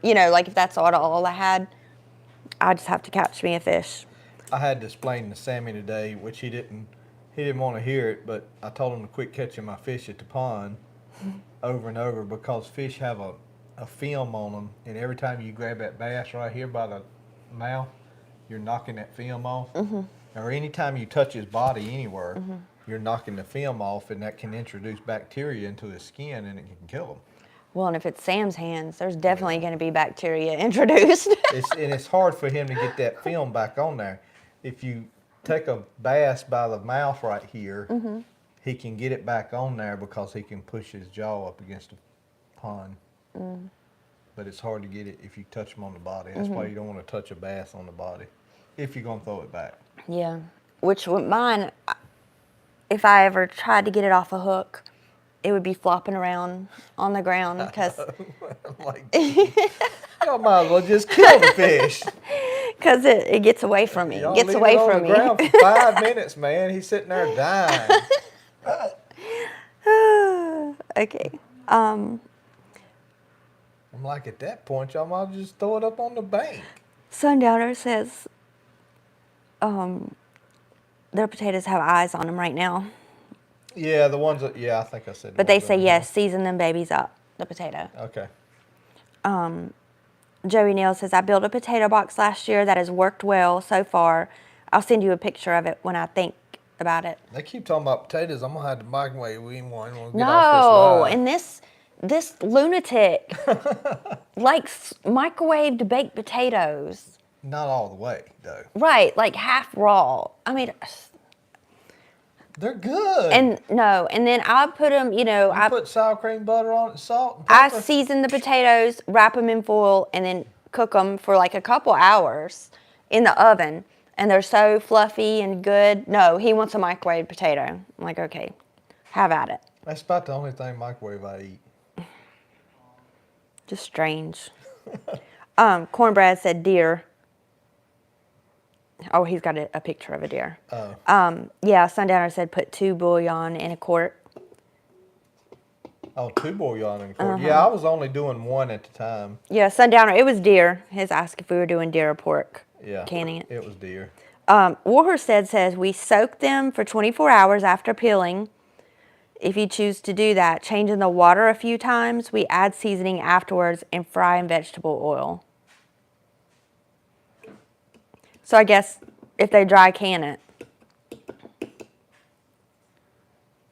Like if that's all I had, I just have to catch me a fish. I had to explain to Sammy today, which he didn't want to hear it, but I told him to quit catching my fish at the pond over and over because fish have a film on them, and every time you grab that bass right here by the mouth, you're knocking that film off. Or anytime you touch his body anywhere, you're knocking the film off, and that can introduce bacteria into his skin, and it can kill him. Well, and if it's Sam's hands, there's definitely going to be bacteria introduced. It's hard for him to get that film back on there. If you take a bass by the mouth right here, he can get it back on there because he can push his jaw up against the pond. But it's hard to get it if you touch him on the body. That's why you don't want to touch a bass on the body if you're going to throw it back. Yeah, which with mine, if I ever tried to get it off a hook, it would be flopping around on the ground because Like, y'all might as well just kill the fish. it gets away from me. Y'all Gets leave away it on from the me. ground for 5 minutes, man. He's sitting there dying. Okay. I'm like, at that point, y'all might just throw it up on the bank. Sundowner says their potatoes have eyes on them right now. Yeah, the ones that, I think I said. But they say, yes, season them babies up, the potato. Okay. Joey Neal says, I built a potato box last year that has worked well so far. I'll send you a picture of it when I think about it. They keep talking about potatoes. I'm going to have to microwave one. We'll get No, off this line. and this lunatic likes microwaved baked potatoes. Not all the way, though. Right, like half raw. I mean, They're good. and then I put them, I put sour cream butter on it, salt and I pepper. season the potatoes, wrap them in foil, and then cook them for like a couple hours in the oven. And they're so fluffy and good. No, he wants a microwave potato. I'm like, okay, have at it. That's about the only thing microwave I eat. Just strange. Cornbread said deer. Oh, he's got a picture of a deer. Oh. Yeah, Sundowner said put 2 bouillon in a quart. Oh, 2 bouillon in a quart. Yeah, I was only doing 1 at the time. Yeah, Sundowner, it was deer. His asked if we were doing deer or pork. Yeah. Canning it. It was deer. Warhorstead says we soak them for 24 hours after peeling. If you choose to do that, changing the water a few times, we add seasoning afterwards and fry in vegetable oil. So I if they dry can it.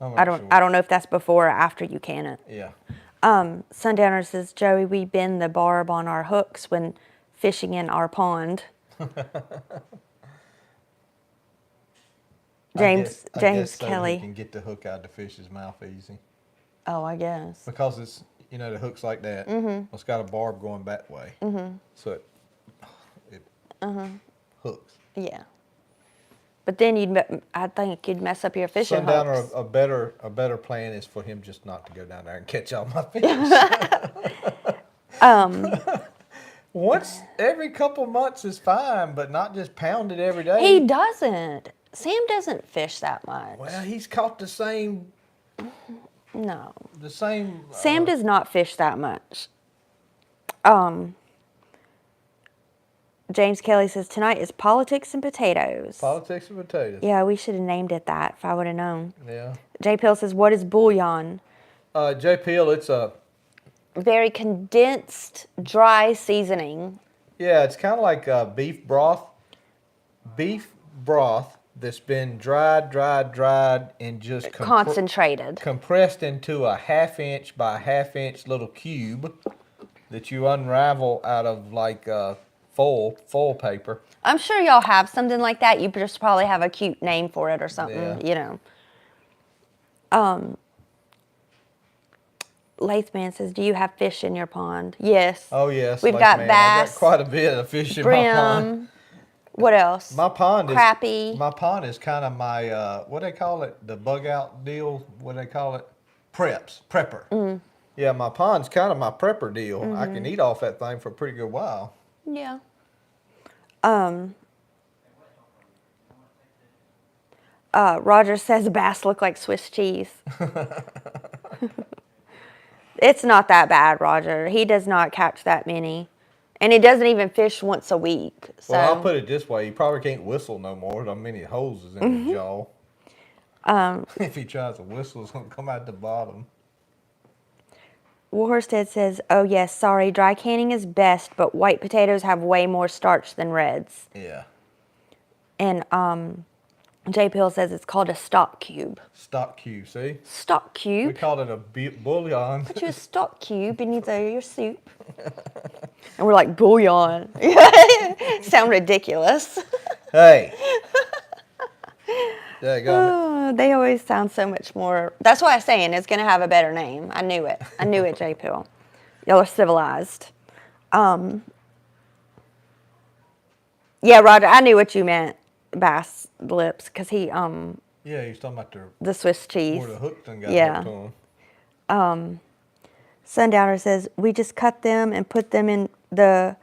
I don't know if that's before or after you can it. Yeah. Sundowner says, Joey, we bend the barb on our hooks when fishing in our pond. James I guess so Kelly. You can get the hook out of the fish's mouth easy. Oh, I guess. Because it's, the hook's like that. It's got a barb going that way. So it hooks. Yeah. But then I think you'd mess up your fishing Sundowner, hooks. a better plan is for him just not to go down there and catch all my fish. Once every couple months is fine, but not just pound it every day. He doesn't. Sam doesn't fish that much. Well, he's caught the same. No. The same. Sam does not fish that much. James Kelly says, tonight is politics and potatoes. Politics and potatoes. Yeah, we should have named it that if I would have known. Yeah. J. Peel says, what is bouillon? J. Peel, it's a. Very condensed, dry seasoning. Yeah, it's kind of like beef broth. Beef broth that's been dried, and just Concentrated. compressed into a 1/2 inch by 1/2 inch little cube that you unravel out of like foil paper. I'm sure y'all have something like that. You just probably have a cute name for it or something, Lathman says, do you have fish in your pond? Yes. Oh, yes. We've like, got man, bass. I've got quite a bit of fish in Brim. my pond. What else? My pond is crappie. My pond is kind of my what do they call it? The bug out deal. What do they call it? Prepper. Yeah, my pond's kind of my prepper deal. I can eat off that thing for a pretty good while. Yeah. Roger says bass look like Swiss cheese. It's not that bad, Roger. He does not catch that many. And he doesn't even fish once a week. So. Well, I'll put it this way. He probably can't whistle no more. How many holes is in his jaw. If he tries to whistle, it's going to come out the bottom. Warstead says, "Oh yes, sorry, dry canning is best, but white potatoes have way more starch than reds." Yeah. And J. Pill says it's called a stock cube. Stock cube, see? Stock We cube. called it a bouillon. Put you a stock cube in your soup. And we're like, bouillon. Sound ridiculous. Hey. There you go. Oh, they always sound so much more. That's why I'm saying it's going to have a better name. I knew it. I knew it, J. Pill. Y'all are civilized. Yeah, Roger, I knew what you meant, Bass Lips, because he, Yeah, he was talking about the Swiss cheese. where the hook thing got Yeah. hooked to him. Sundowner says, we just cut them and put them in the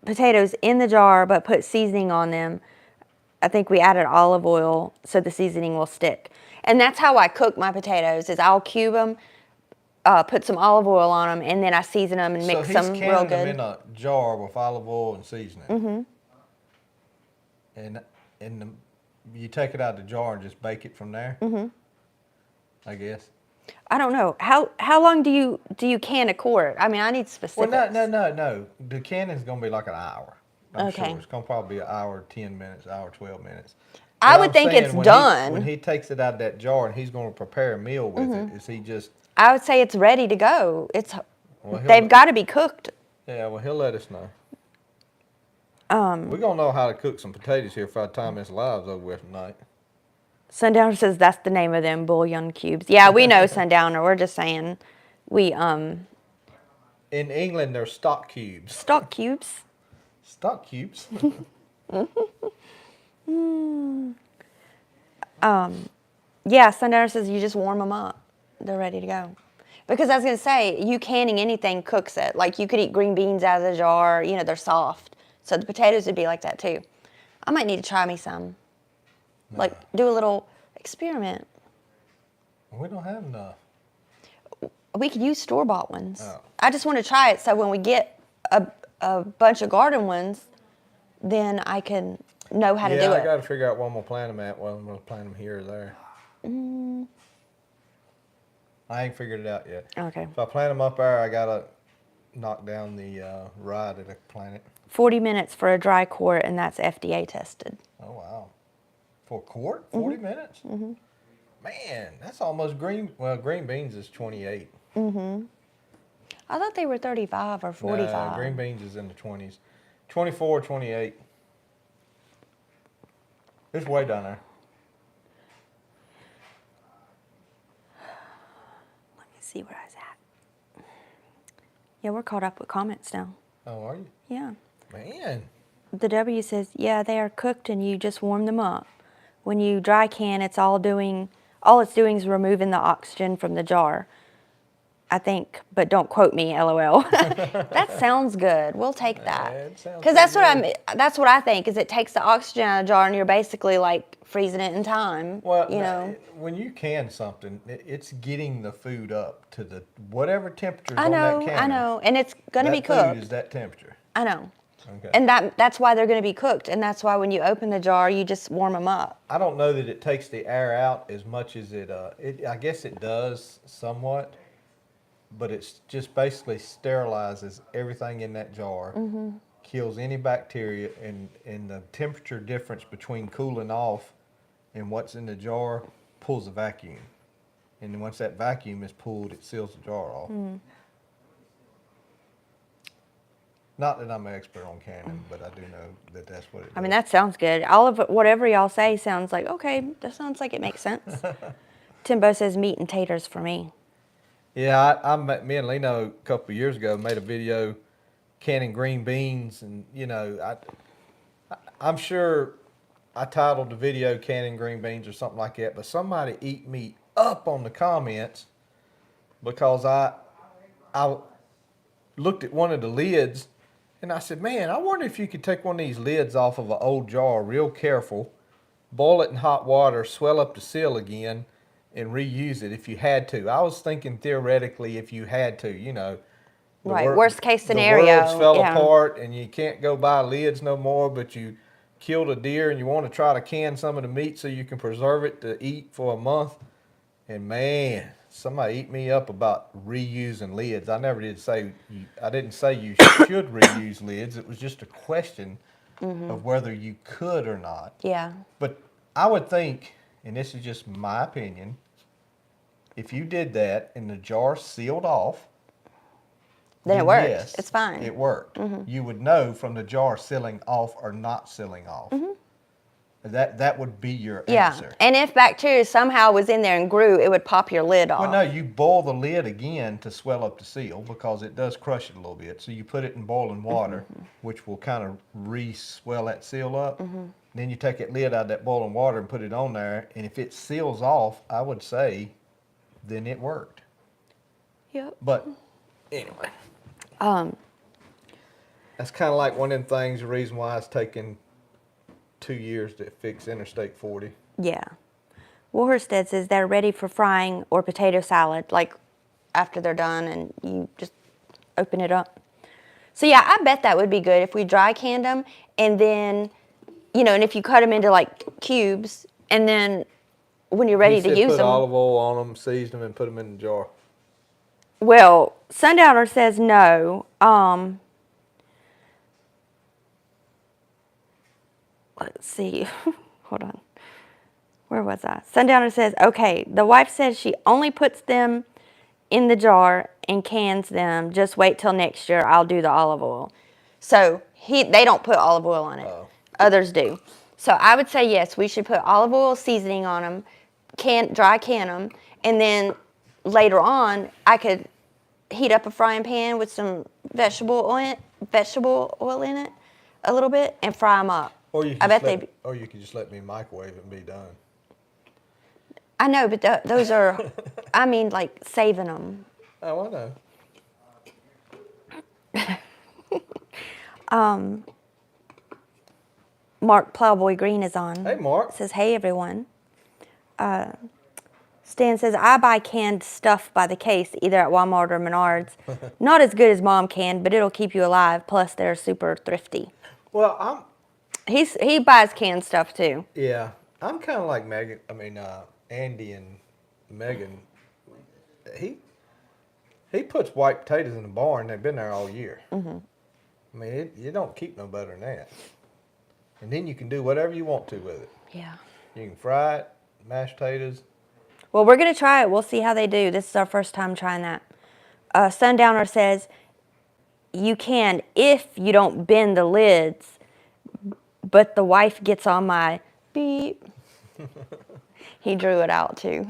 potatoes in the jar, but put seasoning on them. I think we added olive oil so the seasoning will stick. And that's how I cook my potatoes, is I'll cube them, put some olive oil on them, and then I season them and mix them real So he's canning good. them in a jar with olive oil and seasoning. Mm-hmm. And you take it out of the jar and just bake it from there? Mm-hmm. I guess. I don't know. How long do you can a quart? I mean, I need specifics. Well, no. The canning's going to be like an hour. I'm Okay. sure. It's going to probably be an hour, 10 minutes, hour, 12 minutes. I But would I'm think saying it's when done. When he takes it out of that jar and he's going to prepare a meal with Mm-hmm. it, is he just... I would say it's ready to go. Well, They've got to be cooked. Yeah, well, he'll let us know. We're going to know how to cook some potatoes here by the time this live's over with tonight. Sundowner says that's the name of them, bouillon cubes. Yeah, we know, Sundowner. We're just saying we, In England, they're stock cubes. stock cubes. Stock cubes? Yeah, Sundowner says you just warm them up. They're ready to go. Because I was going to say, you canning anything cooks it. Like you could eat green beans out of the jar. You know, they're soft. So the potatoes would be like that too. I might need to try me some. Like do a little experiment. We don't have enough. We could use store-bought ones. Oh. I just want to try it so when we get a bunch of garden ones, then I can know how to do Yeah, I it. got to figure out where I'm going to plant them at, whether I'm going to plant them here or there. I ain't figured it out yet. Okay. If I plant them up there, I got to knock down the rye that I planted. 40 minutes for a dry quart, and that's FDA tested. Oh, wow. For a quart? 40 minutes? Mm-hmm. Man, that's almost green. Well, green beans is 28. I thought they were 35 or 45. No, green beans is in the 20s. 24, 28. It's way down there. Let me see where I was at. Yeah, we're caught up with comments now. Oh, are you? Yeah. Man. The W says, yeah, they are cooked and you just warm them up. When you dry can, all it's doing is removing the oxygen from the jar. I think, but don't quote me, LOL. That sounds good. We'll take that. it sounds Because that's what I think, is it takes the oxygen out of the jar and you're basically like freezing it in time. Well, you know. when you can something, it's getting the food up to the whatever temperature's I on that know, can. I know. And it's going to be That cooked. food is that temperature. I know. Okay. And that's why they're going to be cooked. And that's why when you open the jar, you just warm them up. I don't know that it takes the air out as much as I guess it does somewhat, but it's just basically sterilizes everything in that jar, kills any bacteria, and the temperature difference between cooling off and what's in the jar pulls a vacuum. And then once that vacuum is pulled, it seals the jar off. Not that I'm an expert on canning, but I do know that that's what it is. I mean, that sounds good. All of it, whatever y'all say sounds like, okay, that sounds like it makes sense. Timbo says meat and taters for me. Yeah, me and Lino a couple of years ago made a video canning green beans, and I'm sure I titled the video "Canning Green Beans" or something like that. But somebody eat me up on the comments because I looked at one of the lids and I said, "Man, I wonder if you could take one of these lids off of an old jar, real careful, boil it in hot water, swell up the seal again, and reuse it if you had to." I was thinking theoretically if you had to, Right, worst case scenario. The world's fell yeah. apart and you can't go buy lids no more, but you killed a deer and you want to try to can some of the meat so you can preserve it to eat for a month. And man, somebody eat me up about reusing lids. I never did say, I didn't say you should reuse lids. It was just a question of whether you could or not. Yeah. But I would think, and this is just my opinion, if you did that and the jar sealed off, Then it works. yes, It's fine. it worked. You would know from the jar sealing off or not sealing off. That would be your answer. Yeah. And if bacteria somehow was in there and grew, it would pop your lid off. Well, no, you boil the lid again to swell up the seal because it does crush it a little bit. So you put it in boiling water, which will kind of re-swell that seal up. Then you take that lid out of that boiling water and put it on there. And if it seals off, I would say, then it worked. Yep. But anyway, Um, that's kind of like one of them things, the reason why it's taking 2 years to fix Interstate 40. yeah. Warstead says they're ready for frying or potato salad, like after they're done and you just open it up. So yeah, I bet that would be good if we dry canned them and then, you know, and if you cut them into like cubes and then when you're ready He to said use put them. olive oil on them, season them, and put them in the jar. Well, Sundowner says no. Let's see. Hold on. Where was I? Sundowner says, okay, the wife says she only puts them in the jar and cans them. Just wait till next year. I'll do the olive oil. So they don't put olive oil on it. Oh. Others do. So I would say yes, we should put olive oil seasoning on them, dry can them, and then later on I could heat up a frying pan with some vegetable oil in it, a little bit, and fry them up. Or you could just let me microwave it and be done. I know, but those are, I mean, like saving them. Oh, I know. Mark Plowboy Green is on. Hey, Mark. Says, hey, everyone. Stan says, I buy canned stuff by the case, either at Walmart or Menards. Not as good as Mom canned, but it'll keep you alive. Plus, they're super thrifty. Well, He buys canned stuff, too. yeah, I'm kind of like Andy and Megan. He puts white potatoes in the barn. They've been there all year. I mean, you don't keep no better than that. And then you can do whatever you want to with it. Yeah. You can fry it, mashed potatoes. Well, we're going to try it. We'll see how they do. This is our first time trying that. Sundowner says, you can if you don't bend the lids, but the wife gets on my beep. He drew it out, too.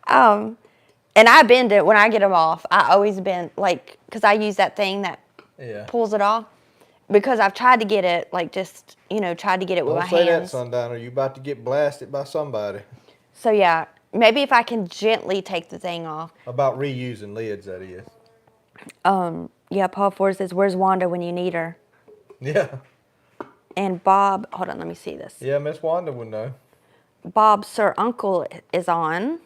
And I bend it when I get them off. I always bend, like, because I use that thing that pulls it off. Because I've tried to get it, like, just, tried to get it with my hands. Don't say that, Sundowner. You're about to get blasted by somebody. So, yeah, maybe if I can gently take the thing off. About reusing lids, that is. Yeah, Paul Ford says, where's Wanda when you need her? Yeah. And Bob, hold on, let me see this. Yeah, Miss Wanda would know. Bob Sir Uncle is on.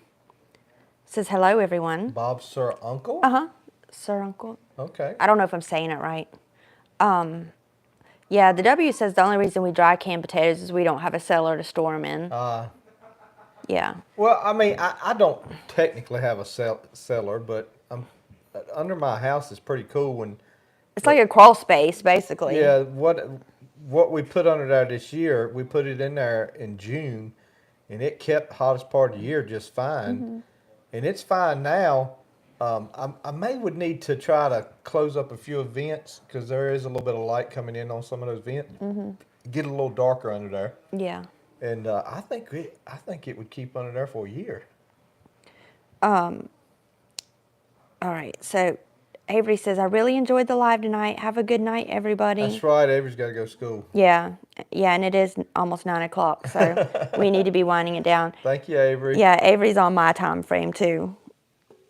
Says, hello, everyone. Bob Sir Uncle? Uh-huh. Sir Uncle. Okay. I don't know if I'm saying it right. Yeah, the W says the only reason we dry can potatoes is we don't have a cellar to store them in. Yeah. Well, I mean, I don't technically have a cellar, but under my house is pretty cool. It's like a crawl space, basically. Yeah, what we put under there this year, we put it in there in June, and it kept the hottest part of the year just fine. And it's fine now. I would need to try to close up a few vents because there is a little bit of light coming in on some of those vents. Get a little darker under there. Yeah. And I think it would keep under there for a year. All right. So Avery says, I really enjoyed the live tonight. Have a good night, everybody. That's right. Avery's got to go to school. Yeah. Yeah, and it is almost 9 o'clock, so we need to be winding it down. Thank you, Avery. Yeah, Avery's on my time frame, too.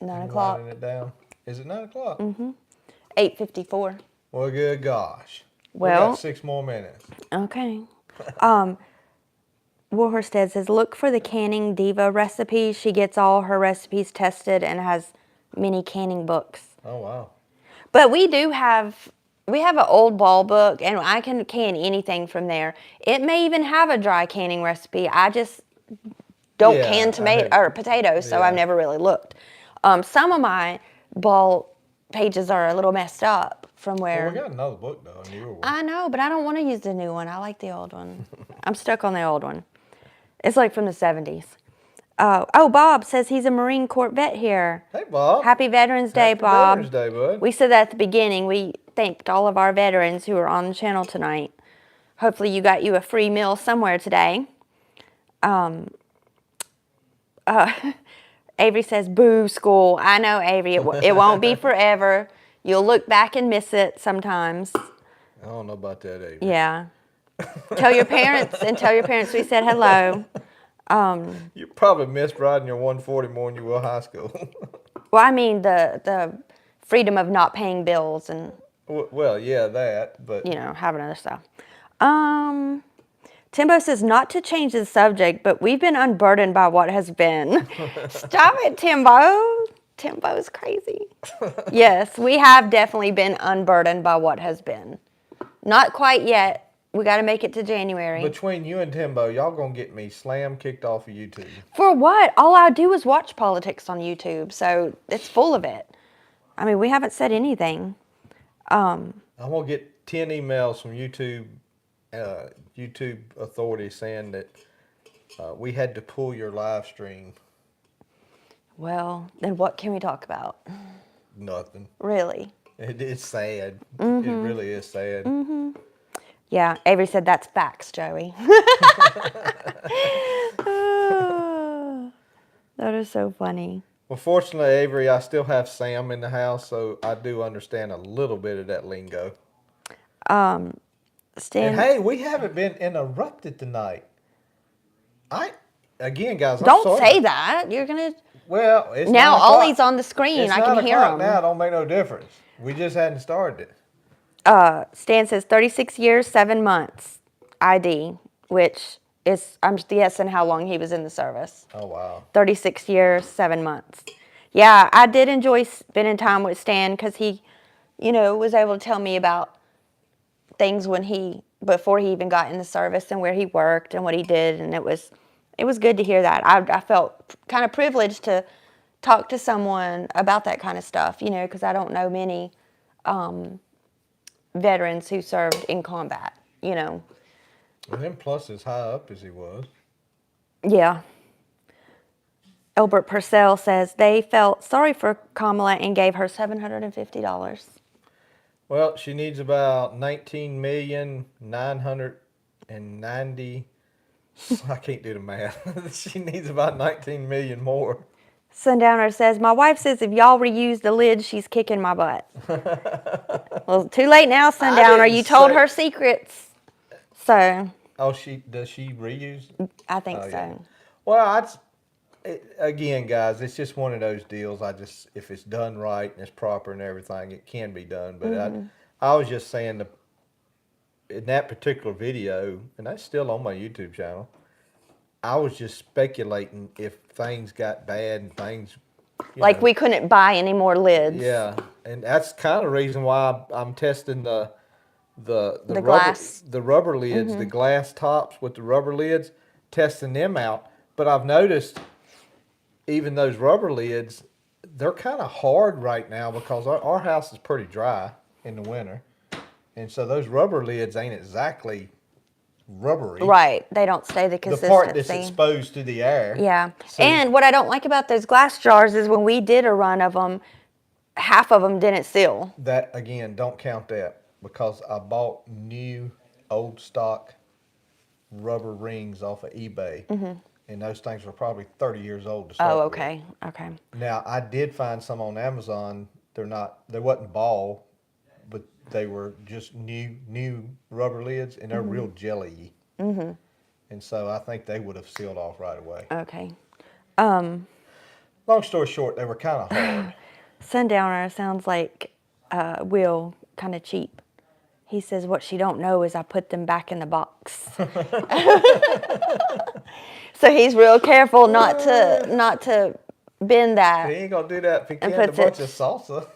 9 o'clock. Winding it down. Is it 9 o'clock? 8:54. Well, good gosh. Well, we got 6 more minutes. Okay. Warstead says, look for the Canning Diva recipe. She gets all her recipes tested and has many canning books. Oh, wow. But we have an old ball book, and I can can anything from there. It may even have a dry canning recipe. I just don't Yeah, can tomato or potatoes, so yeah. I've never really looked. Some of my bulk pages are a little messed up from where. Well, we got another book though, a newer one. I know, but I don't want to use the new one. I like the old one. I'm stuck on the old one. It's like from the 70s. Oh, Bob says he's a Marine Corps vet here. Hey, Bob. Happy Veterans Day, Happy Bob. Veterans Day, bud. We said that at the beginning. We thanked all of our veterans who are on the channel tonight. Hopefully you got you a free meal somewhere today. Avery says, boo, school. I know, Avery. It won't be forever. You'll look back and miss it sometimes. I don't know about that, Avery. Yeah. Tell your parents we said hello. You probably missed riding your 140 more than you will high school. Well, I mean the freedom of not paying bills and Well, yeah, that, but having other stuff. Timbo says not to change the subject, but we've been unburdened by what has been. Stop it, Timbo. Timbo's crazy. Yes, we have definitely been unburdened by what has been. Not quite yet. We got to make it to January. Between you and Timbo, y'all gonna get me slam kicked off of YouTube. For what? All I do is watch politics on YouTube, so it's full of it. I mean, we haven't said anything. I'm gonna get 10 emails from YouTube authorities saying that we had to pull your live stream. Well, then what can we talk about? Nothing. Really? It's sad. Mm-hmm. It really is sad. Mm-hmm. Yeah, Avery said that's facts, Joey. That is so funny. Well, fortunately, Avery, I still have Sam in the house, so I do understand a little bit of that lingo. Stan, And hey, we haven't been interrupted tonight. Again, guys, I'm don't sorry. say that. You're gonna. Well, it's Now 9 o'clock. Ollie's on the screen. It's I can 9 hear o'clock him. now. It don't make no difference. We just hadn't started it. Stan says 36 years, 7 months ID, which is, I'm guessing how long he was in the service. Oh, wow. 36 years, 7 months. Yeah, I did enjoy spending time with Stan because he, was able to tell me about things before he even got in the service and where he worked and what he did. And it was good to hear that. I felt kind of privileged to talk to someone about that kind of stuff, because I don't know many veterans who served in combat, And then plus as high up as he was. Yeah. Elbert Purcell says they felt sorry for Kamala and gave her $750. Well, she needs about 19,990,000. I can't do the math. She needs about 19 million more. Sundowner says, my wife says if y'all reuse the lid, she's kicking my butt. Well, too late now, Sundowner. You told her secrets. So. Oh, does she reuse? I think so. Yeah. Well, again, guys, it's just one of those deals. If it's done right and it's proper and everything, it can be done. But I was just saying in that particular video, and that's still on my YouTube channel, I was just speculating if things got bad and things... we couldn't buy any more lids. Yeah, and that's kind of the reason why I'm testing the glass. The rubber lids, the glass tops with the rubber lids, testing them out. But I've noticed even those rubber lids, they're kind of hard right now because our house is pretty dry in the winter. And so those rubber lids ain't exactly rubbery. Right. They don't stay the consistency. The part that's exposed to the air. Yeah. So, and what I don't like about those glass jars is when we did a run of them, half of them didn't seal. That, again, don't count that because I bought new old stock rubber rings off of eBay. And those things were probably 30 years old to start with. Okay. Okay. Now, I did find some on Amazon. They wasn't ball, but they were just new rubber lids, and they're real jelly-y. And so I think they would have sealed off right away. Okay. Long story short, they were kind of hard. Sundowner sounds like Will, kind of cheap. He says what she don't know is I put them back in the box. So he's real careful not to bend that. He ain't gonna do that if he canned a bunch of salsa.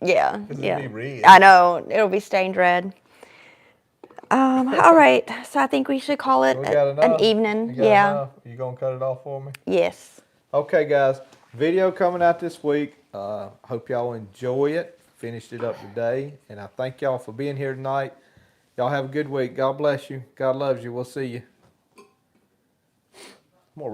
Yeah, It'll yeah. be red. I know it'll be stained red. All right. So I think we should call it We got an enough? evening. You got Yeah. enough? You gonna cut it off for me? Yes. Okay, guys. Video coming out this week. Hope y'all enjoy it. Finished it up today, and I thank y'all for being here tonight. Y'all have a good week. God bless you. God loves you. We'll see you. I'm gonna